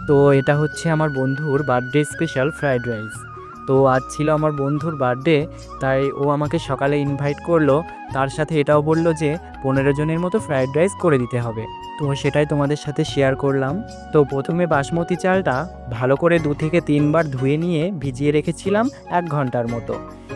তো এটা হচ্ছে আমার বন্ধুর বার্থডে স্পেশাল ফ্রাইড রাইস। তো আজ ছিল আমার বন্ধুর বার্থডে, তাই ও আমাকে সকালে ইনভাইট করলো। তার সাথে এটাও বললো যে 15 জনের মতো ফ্রাইড রাইস করে দিতে হবে। তো সেটাই তোমাদের সাথে শেয়ার করলাম। তো প্রথমে বাসমতি চালটা ভালো করে 2 থেকে 3 বার ধুয়ে নিয়ে ভিজিয়ে রেখেছিলাম 1 ঘন্টার মতো।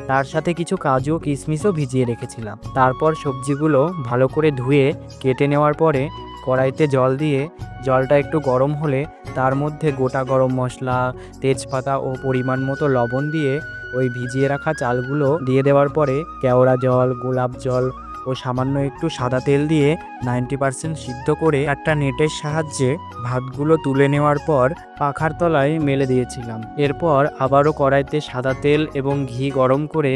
তার সাথে কিছু কাজু ও কিশমিশও ভিজিয়ে রেখেছিলাম। তারপর সবজিগুলো ভালো করে ধুয়ে কেটে নেওয়ার পরে কড়াইতে জল দিয়ে, জলটা একটু গরম হলে তার মধ্যে গোটা গরম মশলা, তেজপাতা ও পরিমাণ মতো লবণ দিয়ে ওই ভিজিয়ে রাখা চালগুলো দিয়ে দেওয়ার পরে কেওড়া জল, গোলাপ জল ও সামান্য একটু সাদা তেল দিয়ে 90% সিদ্ধ করে একটা নেটের সাহায্যে ভাতগুলো তুলে নেওয়ার পর পাখার তলায় মেলে দিয়েছিলাম। এরপর আবারও কড়াইতে সাদা তেল এবং ঘি গরম করে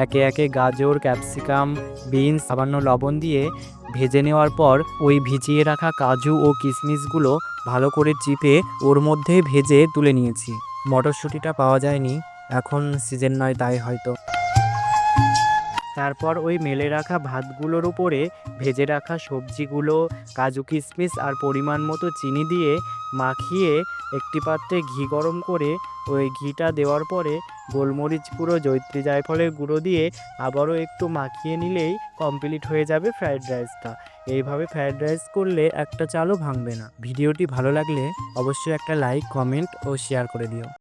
একে একে গাজর, ক্যাপসিকাম, বিনস সামান্য লবণ দিয়ে ভেজে নেওয়ার পর ওই ভিজিয়ে রাখা কাজু ও কিশমিশগুলো ভালো করে চিপে ওর মধ্যে ভেজে তুলে নিয়েছি। মটরশুঁটিটা পাওয়া যায়নি, এখন সিজন নয় তাই হয়তো। তারপর ওই মেলে রাখা ভাতগুলোর উপরে ভেজে রাখা সবজিগুলো, কাজু কিশমিশ আর পরিমাণ মতো চিনি দিয়ে মাখিয়ে একটি পাত্রে ঘি গরম করে ওই ঘিটা দেওয়ার পরে গোলমরিচ গুঁড়ো, জয়িত্রী জায়ফলের গুঁড়ো দিয়ে আবারও একটু মাখিয়ে নিলেই কমপ্লিট হয়ে যাবে ফ্রায়েড রাইসটা। এইভাবে ফ্রায়েড রাইস করলে একটা চালও ভাঙবে না। ভিডিওটি ভালো লাগলে অবশ্যই একটা লাইক, কমেন্ট ও শেয়ার করে দিও।